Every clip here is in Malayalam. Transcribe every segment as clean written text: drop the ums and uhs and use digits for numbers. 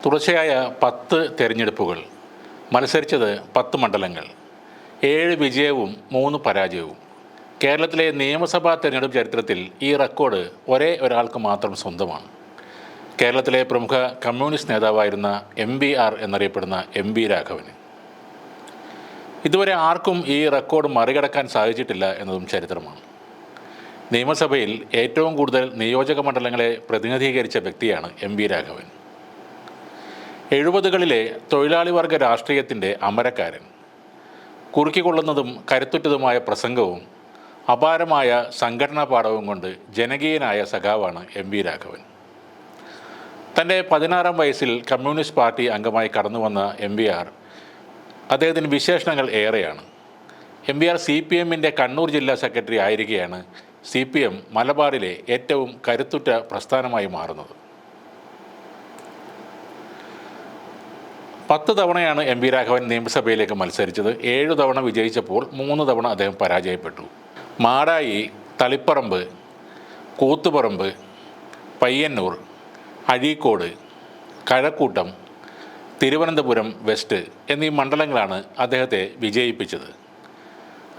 തുടർച്ചയായ 10 തെരഞ്ഞെടുപ്പുകൾ മത്സരിച്ചത് 10 മണ്ഡലങ്ങൾ, 7 വിജയവും 3 പരാജയവും. കേരളത്തിലെ നിയമസഭാ തെരഞ്ഞെടുപ്പ് ചരിത്രത്തിൽ ഈ റെക്കോർഡ് ഒരേ ഒരാൾക്ക് മാത്രം സ്വന്തമാണ്. കേരളത്തിലെ പ്രമുഖ കമ്മ്യൂണിസ്റ്റ് നേതാവായിരുന്ന MBR എന്നറിയപ്പെടുന്ന MB രാഘവന്. ഇതുവരെ ആർക്കും ഈ റെക്കോർഡ് മറികടക്കാൻ സാധിച്ചിട്ടില്ല എന്നതും ചരിത്രമാണ്. നിയമസഭയിൽ ഏറ്റവും കൂടുതൽ നിയോജക മണ്ഡലങ്ങളെ പ്രതിനിധീകരിച്ച വ്യക്തിയാണ് MB രാഘവൻ. 70കളിലെ തൊഴിലാളി വർഗ രാഷ്ട്രീയത്തിൻ്റെ അമരക്കാരൻ. കുറുക്കിക്കൊള്ളുന്നതും കരുത്തുറ്റതുമായ പ്രസംഗവും അപാരമായ സംഘടനാ പാഠവും കൊണ്ട് ജനകീയനായ സഖാവാണ് MB രാഘവൻ. തൻ്റെ 16ാം വയസ്സിൽ കമ്മ്യൂണിസ്റ്റ് പാർട്ടി അംഗമായി കടന്നുവന്ന MBR അദ്ദേഹത്തിന് വിശേഷണങ്ങൾ ഏറെയാണ്. MBR CPMൻ്റെ കണ്ണൂർ ജില്ലാ സെക്രട്ടറി ആയിരിക്കെയാണ് CPM മലബാറിലെ ഏറ്റവും കരുത്തുറ്റ പ്രസ്ഥാനമായി മാറുന്നത്. 10 തവണയാണ് MB രാഘവൻ നിയമസഭയിലേക്ക് മത്സരിച്ചത്. 7 തവണ വിജയിച്ചപ്പോൾ 3 തവണ അദ്ദേഹം പരാജയപ്പെട്ടു. മാടായി, തളിപ്പറമ്പ്, കൂത്തുപറമ്പ്, പയ്യന്നൂർ, അഴീക്കോട്, കഴക്കൂട്ടം, തിരുവനന്തപുരം വെസ്റ്റ് എന്നീ മണ്ഡലങ്ങളാണ് അദ്ദേഹത്തെ വിജയിപ്പിച്ചത്.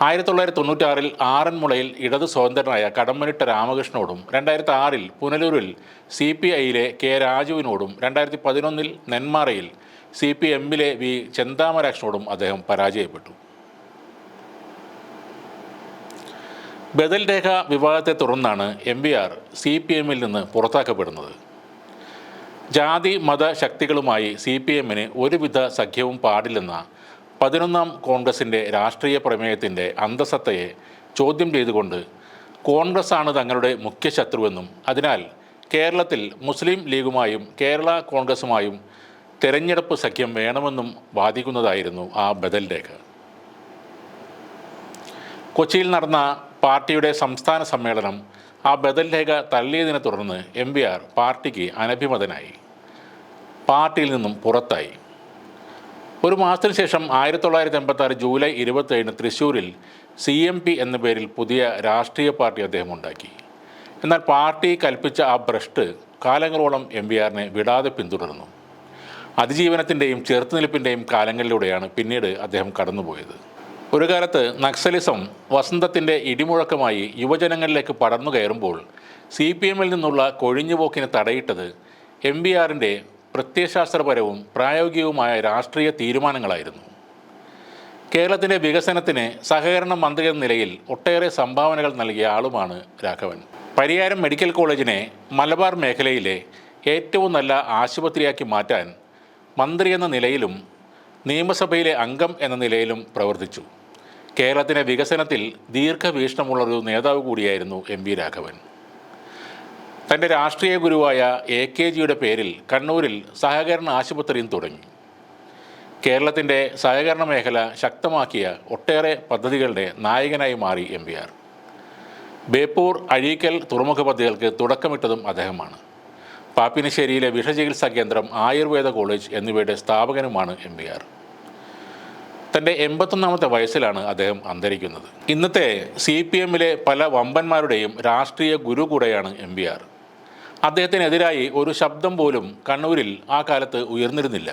1996-ൽ ആറന്മുളയിൽ ഇടതു സ്വതന്ത്രനായ കടമ്മനിട്ട രാമകൃഷ്ണനോടും 2006-ൽ പുനലൂരിൽ CPIയിലെ K രാജുവിനോടും 2011-ൽ നെന്മാറയിൽ CPMലെ V ചെന്താമരാക്ഷനോടും അദ്ദേഹം പരാജയപ്പെട്ടു. ബദൽ രേഖ വിവാദത്തെ തുടർന്നാണ് MBR CPMൽ നിന്ന് പുറത്താക്കപ്പെടുന്നത്. ജാതി മത ശക്തികളുമായി CPMന് ഒരുവിധ സഖ്യവും പാടില്ലെന്ന 11ാം കോൺഗ്രസിൻ്റെ രാഷ്ട്രീയ പ്രമേയത്തിൻ്റെ അന്തസത്തയെ ചോദ്യം ചെയ്തുകൊണ്ട് കോൺഗ്രസ്സാണ് തങ്ങളുടെ മുഖ്യ ശത്രുവെന്നും അതിനാൽ കേരളത്തിൽ മുസ്ലിം ലീഗുമായും കേരള കോൺഗ്രസുമായും തെരഞ്ഞെടുപ്പ് സഖ്യം വേണമെന്നും വാദിക്കുന്നതായിരുന്നു ആ ബദൽ രേഖ. കൊച്ചിയിൽ നടന്ന പാർട്ടിയുടെ സംസ്ഥാന സമ്മേളനം ആ ബദൽ രേഖ തള്ളിയതിനെ തുടർന്ന് MBR പാർട്ടിക്ക് അനഭിമതനായി, പാർട്ടിയിൽ നിന്നും പുറത്തായി. ഒരു മാസത്തിന് ശേഷം 1986 ജൂലൈ 27-ന് തൃശ്ശൂരിൽ CMP എന്ന പേരിൽ പുതിയ രാഷ്ട്രീയ പാർട്ടി അദ്ദേഹം ഉണ്ടാക്കി. എന്നാൽ പാർട്ടി കൽപ്പിച്ച ആ ഭ്രഷ്ട് കാലങ്ങളോളം MBRനെ വിടാതെ പിന്തുടർന്നു. അതിജീവനത്തിൻ്റെയും ചെറുത്തുനിൽപ്പിൻ്റെയും കാലങ്ങളിലൂടെയാണ് പിന്നീട് അദ്ദേഹം കടന്നുപോയത്. ഒരു കാലത്ത് നക്സലിസം വസന്തത്തിൻ്റെ ഇടിമുഴക്കമായി യുവജനങ്ങളിലേക്ക് പടർന്നു കയറുമ്പോൾ CPMൽ നിന്നുള്ള കൊഴിഞ്ഞുപോക്കിന് തടയിട്ടത് MBRൻ്റെ പ്രത്യയശാസ്ത്രപരവും പ്രായോഗികവുമായ രാഷ്ട്രീയ തീരുമാനങ്ങളായിരുന്നു. കേരളത്തിൻ്റെ വികസനത്തിന് സഹകരണ മന്ത്രി എന്ന നിലയിൽ ഒട്ടേറെ സംഭാവനകൾ നൽകിയ ആളുമാണ് രാഘവൻ. പരിയാരം മെഡിക്കൽ കോളേജിനെ മലബാർ മേഖലയിലെ ഏറ്റവും നല്ല ആശുപത്രിയാക്കി മാറ്റാൻ മന്ത്രി എന്ന നിലയിലും നിയമസഭയിലെ അംഗം എന്ന നിലയിലും പ്രവർത്തിച്ചു. കേരളത്തിൻ്റെ വികസനത്തിൽ ദീർഘവീക്ഷണമുള്ളൊരു നേതാവ് കൂടിയായിരുന്നു MB രാഘവൻ. തൻ്റെ രാഷ്ട്രീയ ഗുരുവായ AKGയുടെ പേരിൽ കണ്ണൂരിൽ സഹകരണ ആശുപത്രിയും തുടങ്ങി. കേരളത്തിൻ്റെ സഹകരണ മേഖല ശക്തമാക്കിയ ഒട്ടേറെ പദ്ധതികളുടെ നായകനായി മാറി MBR. ബേപ്പൂർ, അഴീക്കൽ തുറമുഖ പദ്ധതികൾക്ക് തുടക്കമിട്ടതും അദ്ദേഹമാണ്. പാപ്പിനിശ്ശേരിയിലെ വിഷചികിത്സാ കേന്ദ്രം, ആയുർവേദ കോളേജ് എന്നിവയുടെ സ്ഥാപകനുമാണ് MBR. തൻ്റെ 81ാമത്തെ വയസ്സിലാണ് അദ്ദേഹം അന്തരിക്കുന്നത്. ഇന്നത്തെ CPMലെ പല വമ്പന്മാരുടെയും രാഷ്ട്രീയ ഗുരു കൂടെയാണ് MBR. അദ്ദേഹത്തിനെതിരായി ഒരു ശബ്ദം പോലും കണ്ണൂരിൽ ആ കാലത്ത് ഉയർന്നിരുന്നില്ല.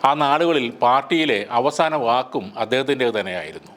ആ നാടുകളിൽ പാർട്ടിയിലെ അവസാന വാക്കും അദ്ദേഹത്തിൻ്റേത് തന്നെയായിരുന്നു.